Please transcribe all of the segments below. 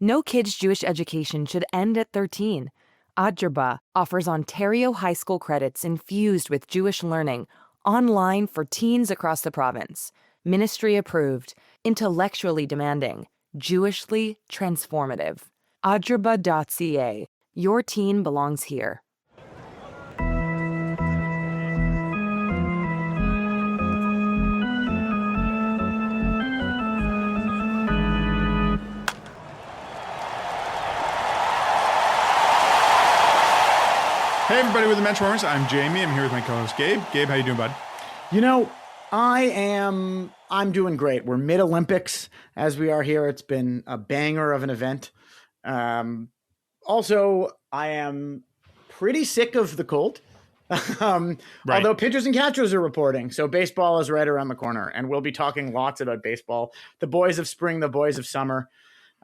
No kid's Jewish education should end at 13. Adjerba offers Ontario high school credits infused with Jewish learning online for teens across the province. Ministry approved, intellectually demanding, Jewishly transformative. Adjerba.ca. Your teen belongs here. Hey everybody with the Benchwarmers, I'm Jamie. I'm here with my co-host Gabe. Gabe, how you doing, bud? You know, I'm doing great. We're mid-Olympics as we are here. It's been a banger of an event. Also, I am pretty sick of the cold. Right. Although pitchers and catchers are reporting. So baseball is right around the corner, and we'll be talking lots about baseball. The boys of spring, the boys of summer.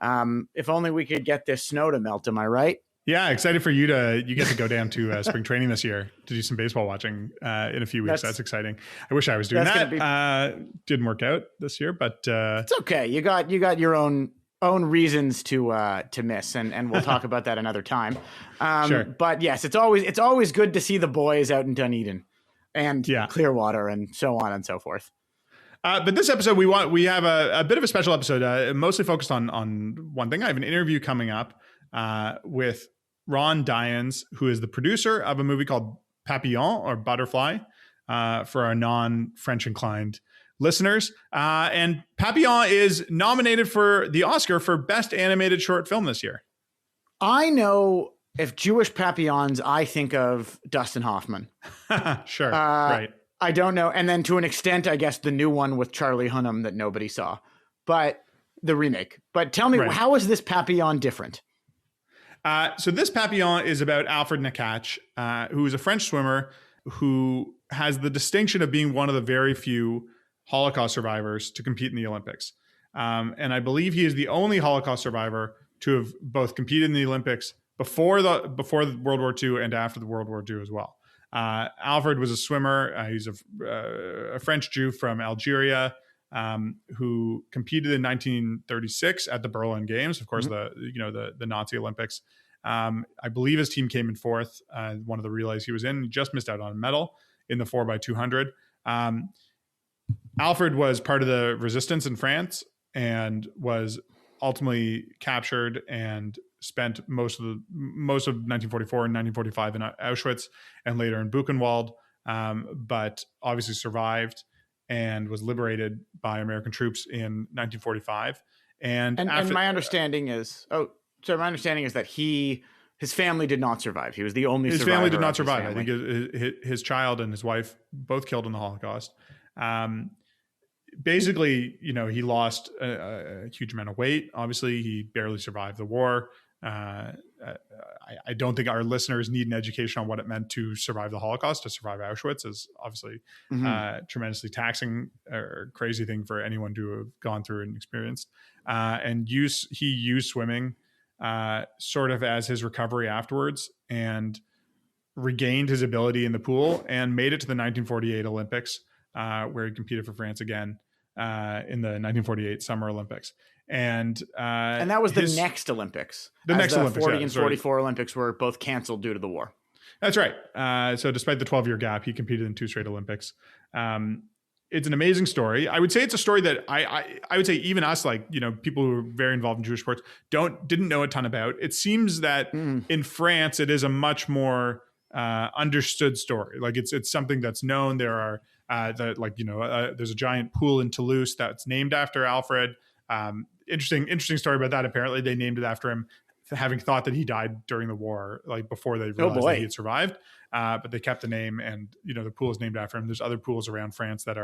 If only we could get this snow to melt, am I right? Yeah, excited for you get to go down to spring training this year to do some baseball watching in a few weeks. That's exciting. I wish I was doing that. Didn't work out this year, but it's okay. You got your own reasons to miss, and we'll talk about that another time. Sure. But yes, it's always good to see the boys out in Dunedin and Clearwater and so on and so forth. But this episode, we have a bit of a special episode, mostly focused on one thing. I have an interview coming up with Ron Dyens, who is the producer of a movie called Papillon or Butterfly for our non-French inclined listeners. And Papillon is nominated for the Oscar for Best Animated Short Film this year. I know if Jewish papillons, I think of Dustin Hoffman. Sure, right. I don't know. And then to an extent, I guess the new one with Charlie Hunnam that nobody saw, but the remake. But tell me, How is this Papillon different? So this Papillon is about Alfred Nakache, who is a French swimmer who has the distinction of being one of the very few Holocaust survivors to compete in the Olympics. And I believe he is the only Holocaust survivor to have both competed in the Olympics before World War II and after the World War II as well. Alfred was a swimmer. He's a French Jew from Algeria who competed in 1936 at the Berlin Games, of course, the Nazi Olympics. I believe his team came in fourth. One of the relays he was in, he just missed out on a medal in the 4x200. Alfred was part of the resistance in France and was ultimately captured and spent most of 1944 and 1945 in Auschwitz and later in Buchenwald, but obviously survived and was liberated by American troops in 1945. And my understanding is that his family did not survive. He was the only survivor. His family did not survive. I think his child and his wife both killed in the Holocaust. Basically, he lost a huge amount of weight. Obviously, he barely survived the war. I don't think our listeners need an education on what it meant to survive the Holocaust. To survive Auschwitz is obviously tremendously taxing or crazy thing for anyone to have gone through and experienced. He used swimming sort of as his recovery afterwards and regained his ability in the pool and made it to the 1948 Olympics, where he competed for France again in the 1948 Summer Olympics. And that was the next Olympics. The next Olympics, 40 and 44 Olympics were both canceled due to the war. That's right. So despite the 12-year gap, he competed in 2 straight Olympics. It's an amazing story. I would say it's a story that I would say even us, people who are very involved in Jewish sports, didn't know a ton about. It seems that in France, it is a much more understood story. Like it's something that's known. There are there's a giant pool in Toulouse that's named after Alfred. Interesting story about that. Apparently they named it after him, having thought that he died during the war, before they realized that he had survived. But they kept the name, and the pool is named after him. There's other pools around France that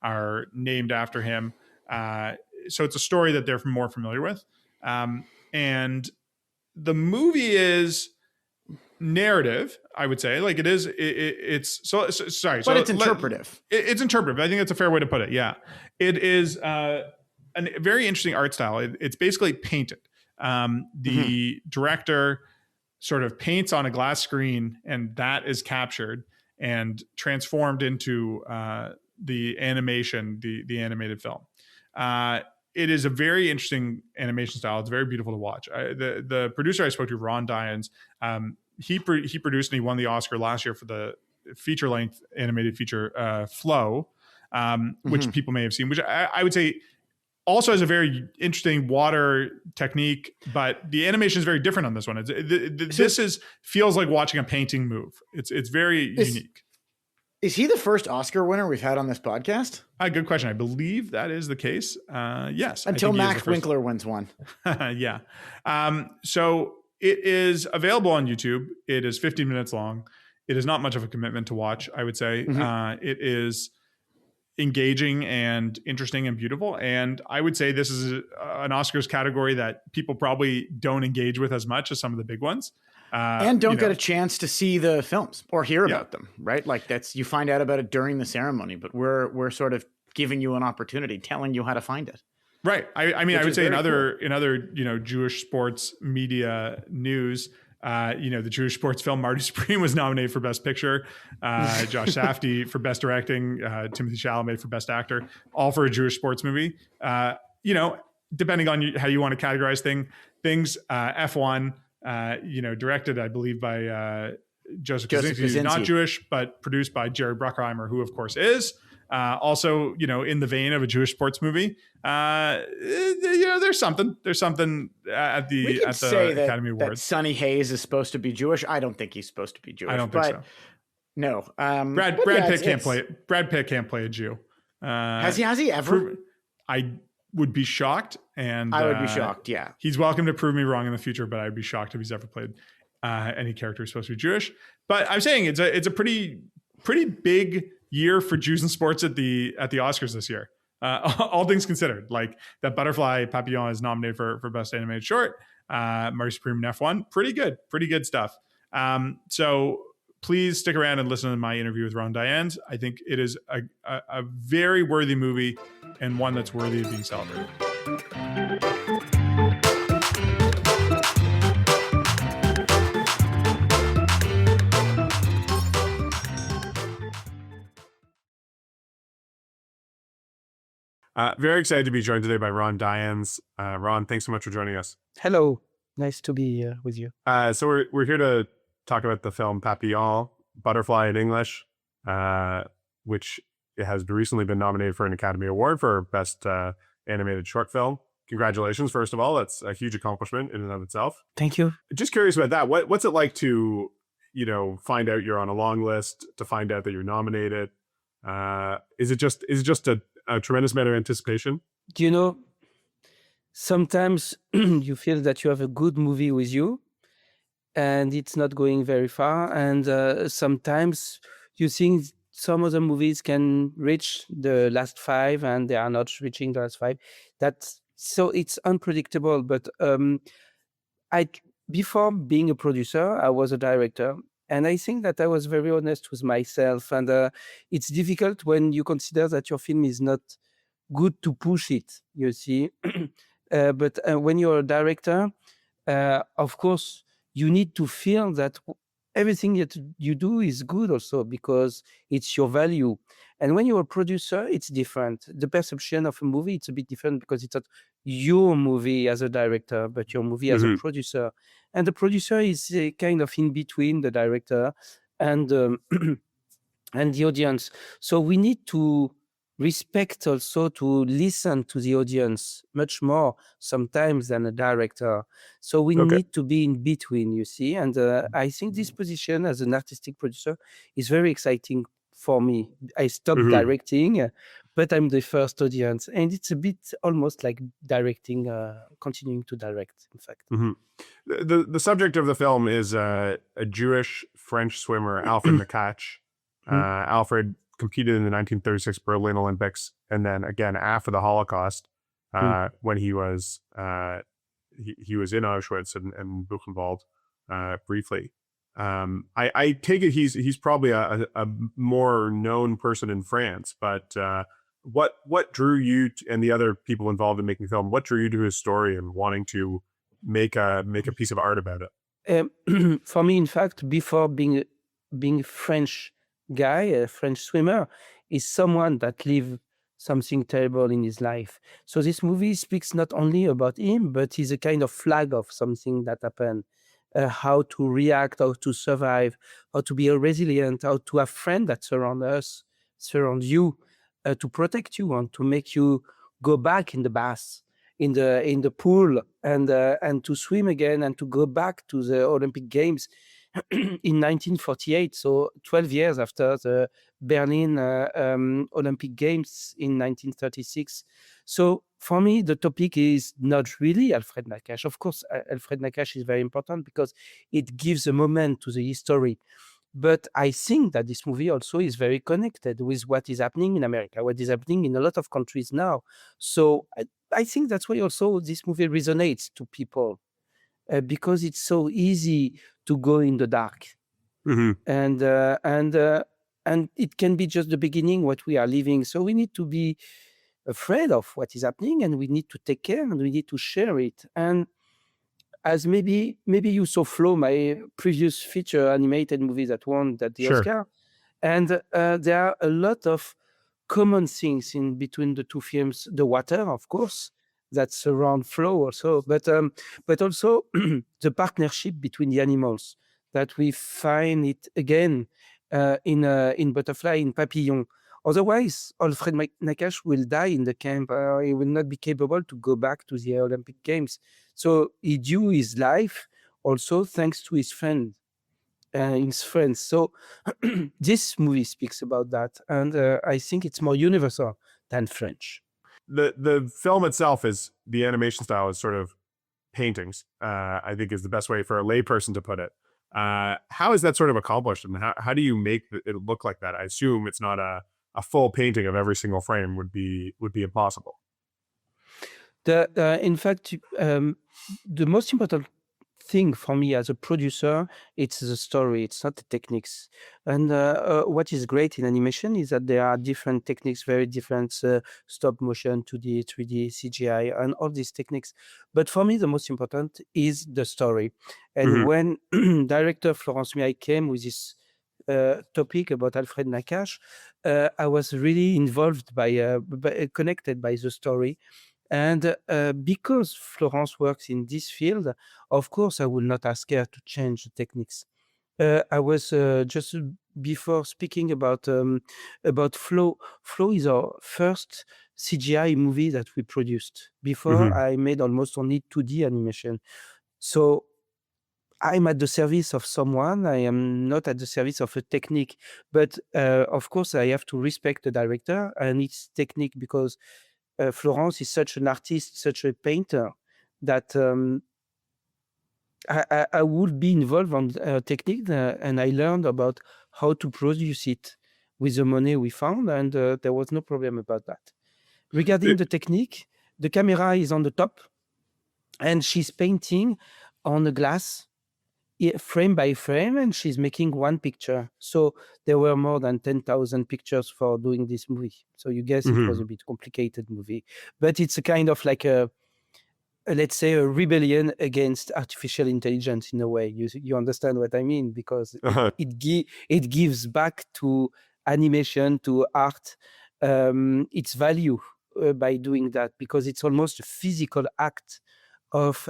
are named after him. So it's a story that they're more familiar with. And the movie is narrative, I would say. Like it is, it's sorry. But it's interpretive. It's interpretive. I think that's a fair way to put it. Yeah. It is a very interesting art style. It's basically painted. The director sort of paints on a glass screen, and that is captured and transformed into the animation, the animated film. it is a very interesting animation style. It's very beautiful to watch. The producer I spoke to, Ron Dyens, he produced and he won the Oscar last year for the feature length animated feature Flow, which people may have seen, which I would say also has a very interesting water technique, but the animation is very different on this one. Feels like watching a painting move. It's very unique. Is he the first Oscar winner we've had on this podcast? Good question. I believe that is the case. Yes. Until Max Winkler wins one. Yeah. So it is available on YouTube. It is 15 minutes long. It is not much of a commitment to watch, I would say. It is engaging and interesting and beautiful. And I would say this is an Oscars category that people probably don't engage with as much as some of the big ones. And don't get a chance to see the films or hear about them, right? Like you find out about it during the ceremony, but we're sort of giving you an opportunity, telling you how to find it. Right. I mean, I would say in other Jewish sports media news, the Jewish sports film Marty Supreme was nominated for Best Picture, Josh Safdie for Best Directing, Timothy Chalamet for Best Actor, all for a Jewish sports movie. Depending on how you want to categorize things, F1, directed, I believe, by Joseph Kosinski, who's not Jewish, but produced by Jerry Bruckheimer, who of course is. Also, in the vein of a Jewish sports movie, there's something at the Academy Awards. That Sonny Hayes is supposed to be Jewish. I don't think he's supposed to be Jewish. I don't think so. No, Brad Pitt can't play. Brad Pitt can't play a Jew. Has he ever? I would be shocked, and I would be shocked. Yeah, he's welcome to prove me wrong in the future, but I'd be shocked if he's ever played any character who's supposed to be Jewish. But I'm saying it's a pretty big year for Jews in sports at the Oscars this year. All things considered, like that Butterfly Papillon is nominated for Best Animated Short. Marty Supreme in F1, pretty good stuff. So please stick around and listen to my interview with Ron Dyens. I think it is a very worthy movie and one that's worthy of being celebrated. Very excited to be joined today by Ron Dyens. Ron, thanks so much for joining us. Hello, nice to be with you. So we're here to talk about the film Papillon, Butterfly in English, which has recently been nominated for an Academy Award for Best Animated Short Film. Congratulations, first of all. That's a huge accomplishment in and of itself. Thank you. Just curious about that. What's it like to, find out you're on a long list, to find out that you're nominated? Is it just a tremendous amount of anticipation? Sometimes you feel that you have a good movie with you and it's not going very far. And sometimes you think some other movies can reach the last 5 and they are not reaching the last 5. So it's unpredictable. But before being a producer, I was a director. And I think that I was very honest with myself. And it's difficult when you consider that your film is not good to push it, you see. But when you're a director, of course, you need to feel that everything that you do is good also because it's your value. And when you're a producer, it's different. The perception of a movie, it's a bit different because it's not your movie as a director, but your movie as a producer. And the producer is kind of in between the director and and the audience. So we need to respect also to listen to the audience much more sometimes than a director. So we need to be in between, you see. And I think this position as an artistic producer is very exciting for me. I stopped directing, but I'm the first audience. And it's a bit almost like directing, continuing to direct, in fact. The subject of the film is a Jewish French swimmer, Alfred Nakache. Alfred competed in the 1936 Berlin Olympics, and then again after the Holocaust, when he was in Auschwitz and Buchenwald briefly. I take it he's probably a more known person in France, but what drew you and the other people involved in making the film? What drew you to his story and wanting to make a piece of art about it? For me, in fact, before being French guy, a French swimmer, is someone that lived something terrible in his life. So this movie speaks not only about him, but is a kind of flag of something that happened. How to react, how to survive, how to be resilient, how to have friends that surround us, surround you, to protect you and to make you go back in the bath, in the pool, and to swim again and to go back to the Olympic Games in 1948. So 12 years after the Berlin Olympic Games in 1936. So for me, the topic is not really Alfred Nakache. Of course, Alfred Nakache is very important because it gives a moment to the history. But I think that this movie also is very connected with what is happening in America, what is happening in a lot of countries now. So I think that's why also this movie resonates to people, because it's so easy to go in the dark. Mhm. And it can be just the beginning what we are living. So we need to be afraid of what is happening, and we need to take care, and we need to share it. And as maybe you saw Flow, my previous feature animated movie that won the Sure. Oscar, and there are a lot of common things in between the two films. The water, of course, that surround Flow also, but also the partnership between the animals that we find it again in Butterfly, in Papillon. Otherwise, Alfred Nakache will die in the camp. He will not be capable to go back to the Olympic Games. So he due his life also thanks to his friends. So this movie speaks about that, and I think it's more universal than French. The film itself is, the animation style is sort of paintings, I think is the best way for a layperson to put it. How is that sort of accomplished, and how do you make it look like that? I assume it's not a full painting of every single frame would be impossible. In fact, the most important thing for me as a producer, it's the story, it's not the techniques. And what is great in animation is that there are different techniques, very different, stop motion, 2D, 3D, CGI, and all these techniques. But for me, the most important is the story. And Mhm. when director Florence Miaille came with this topic about Alfred Nakache, I was really involved connected by the story. And because Florence works in this field, of course, I will not ask her to change the techniques. I was just before speaking about Flow. Flow is our first CGI movie that we produced. Before, Mhm. I made almost only 2D animation. So I'm at the service of someone. I am not at the service of a technique. But of course, I have to respect the director and its technique, because Florence is such an artist, such a painter, that I would be involved on technique, and I learned about how to produce it with the money we found, and there was no problem about that. Regarding the technique, the camera is on the top, and she's painting on the glass, frame by frame, and she's making one picture. So there were more than 10,000 pictures for doing this movie. So you guess it was a bit complicated movie, but it's a kind of like let's say a rebellion against artificial intelligence in a way. You understand what I mean? Because Uh-huh. it gives back to animation, to art, its value by doing that, because it's almost a physical act of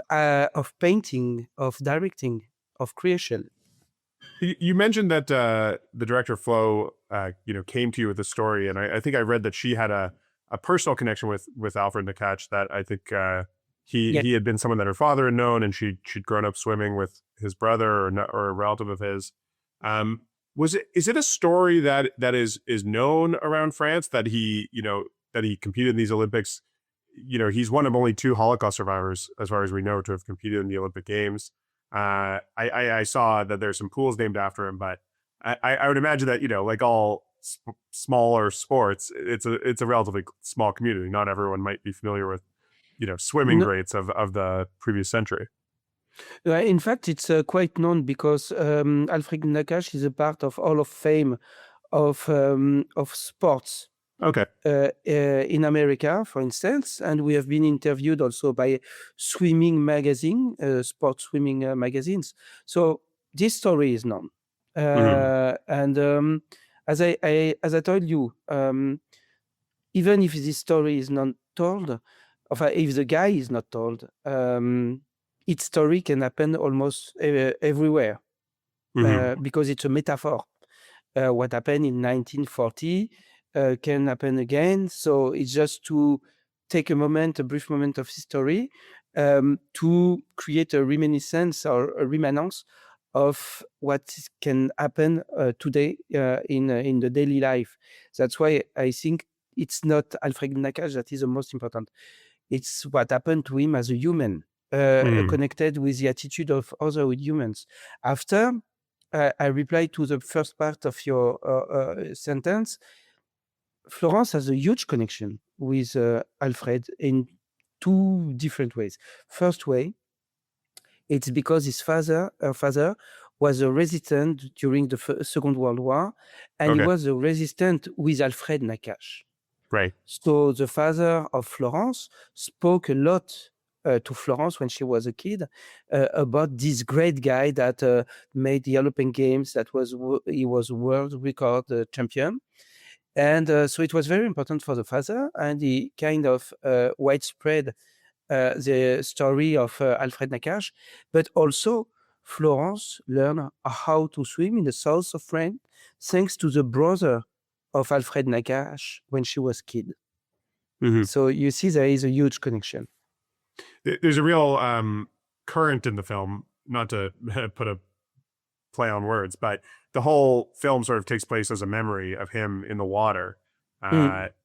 painting, of directing, of creation. You mentioned that the director Flo, came to you with a story, and I think I read that she had a personal connection with Alfred Nakache. That I think he had been someone that her father had known, and she'd grown up swimming with his brother or a relative of his. Is it a story that is known around France, that he competed in these Olympics? He's one of only 2 Holocaust survivors, as far as we know, to have competed in the Olympic Games. I saw that there's some pools named after him, but I would imagine that, like all smaller sports, it's a relatively small community. Not everyone might be familiar with, swimming No, greats of the previous century. in fact, it's quite known, because Alfred Nakache is a part of Hall of Fame of sports Okay. in America, for instance, and we have been interviewed also by swimming magazine, sports swimming magazines. So this story is known, Mhm. and as I told you, even if this story is not told, or if the guy is not told, its story can happen almost everywhere because it's a metaphor. What happened in 1940 can happen again. So it's just to take a brief moment of history, to create a reminiscence or a remanence of what can happen today in the daily life. That's why I think it's not Alfred Nakache that is the most important. It's what happened to him as a human, connected with the attitude of other humans. After, I reply to the first part of your sentence. Florence has a huge connection with Alfred in two different ways. First way, it's because her father, was a resistant during the Second World War, and he was a resistant with Alfred Nakache. Right. So the father of Florence spoke a lot to Florence when she was a kid about this great guy that made the Olympic Games. He was world record champion. And so it was very important for the father, and he kind of widespread the story of Alfred Nakache, but also Florence learned how to swim in the south of France thanks to the brother of Alfred Nakache when she was a kid. So you see there is a huge connection. There's a real current in the film, not to put a play on words, but the whole film sort of takes place as a memory of him in the water.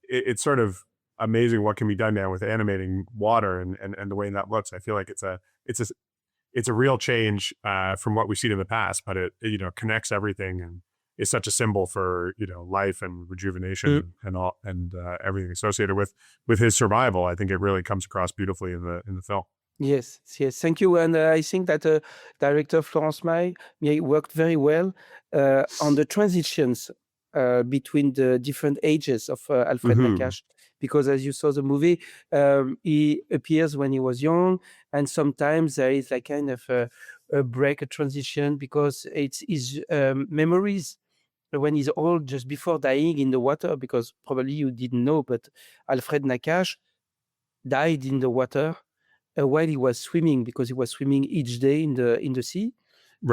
It's sort of amazing what can be done now with animating water and the way that looks. I feel like it's a real change from what we've seen in the past, but it connects everything and is such a symbol for life and rejuvenation and everything associated with his survival. I think it really comes across beautifully in the film. Yes, thank you. And I think that director Florence May worked very well on the transitions between the different ages of Alfred Nakache, because as you saw the movie, he appears when he was young, and sometimes there is like kind of a break, a transition, because it's his memories when he's old, just before dying in the water, because probably you didn't know, but Alfred Nakache died in the water while he was swimming, because he was swimming each day in the sea,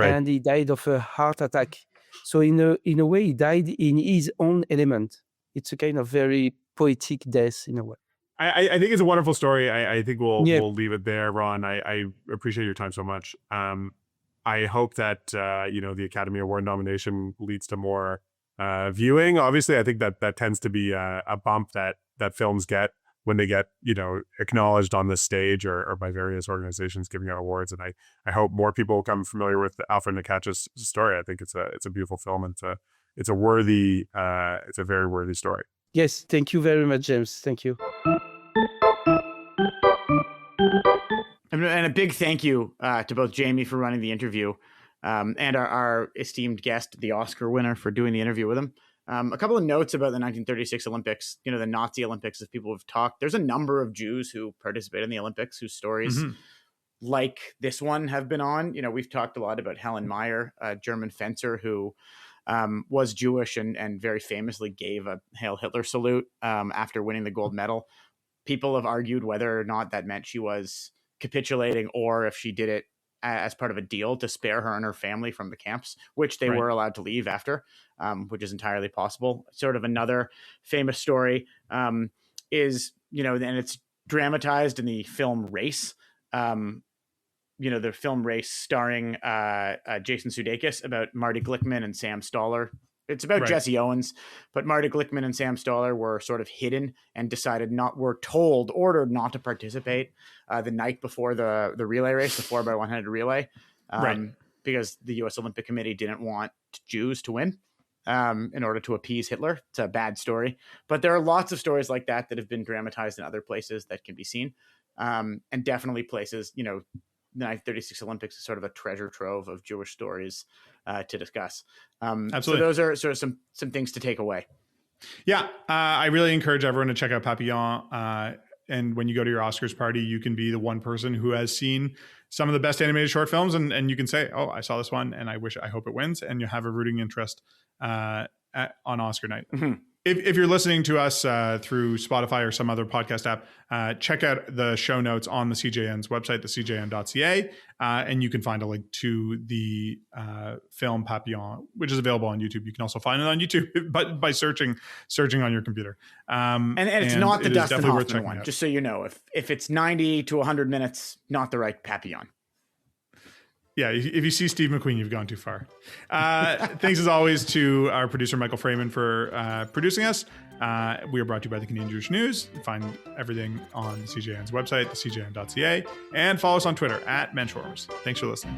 and he died of a heart attack. So in a way, he died in his own element. It's a kind of very poetic death in a way. I think it's a wonderful story. I think we'll leave it there, Ron. I appreciate your time so much. I hope that the Academy Award nomination leads to more viewing. Obviously, I think that tends to be a bump that films get when they get acknowledged on the stage or by various organizations giving out awards. And I hope more people become familiar with Alfred Nakache's story. I think it's a beautiful film, and it's a very worthy story. Yes, thank you very much, James. Thank you. And a big thank you to both Jamie for running the interview and our esteemed guest, the Oscar winner, for doing the interview with him. A couple of notes about the 1936 Olympics, the Nazi Olympics, as people have talked. There's a number of Jews who participated in the Olympics whose stories like this one have been on. We've talked a lot about Helen Meyer, a German fencer who was Jewish and very famously gave a Hail Hitler salute after winning the gold medal. People have argued whether or not that meant she was capitulating or if she did it as part of a deal to spare her and her family from the camps, which they were allowed to leave after, which is entirely possible. Sort of another famous story is, and it's dramatized in the film Race, the film Race starring Jason Sudeikis, about Marty Glickman and Sam Stoller. It's about Jesse Owens, but Marty Glickman and Sam Stoller were sort of hidden and ordered not to participate the night before the relay race, the 4x100 relay, because the U.S. Olympic Committee didn't want Jews to win in order to appease Hitler. It's a bad story, but there are lots of stories like that have been dramatized in other places that can be seen, and definitely places, the 1936 Olympics is sort of a treasure trove of Jewish stories to discuss. Absolutely. So those are sort of some things to take away. Yeah, I really encourage everyone to check out Papillon. And when you go to your Oscars party, you can be the one person who has seen some of the best animated short films, and you can say, "Oh, I saw this one, and I hope it wins." And you have a rooting interest on Oscar night. If you're listening to us through Spotify or some other podcast app, check out the show notes on the CJN's website, the cjn.ca, and you can find a link to the film Papillon, which is available on YouTube. You can also find it on YouTube by searching on your computer. And it's not the Dustin Hoffman one, out. just so you know. If it's 90 to 100 minutes, not the right Papillon. Yeah, if you see Steve McQueen, you've gone too far. Thanks as always to our producer, Michael Fraiman, for producing us. We are brought to you by the Canadian Jewish News. You find everything on the CJN's website, thecjn.ca, and follow us on Twitter @Menschwarmers. Thanks for listening.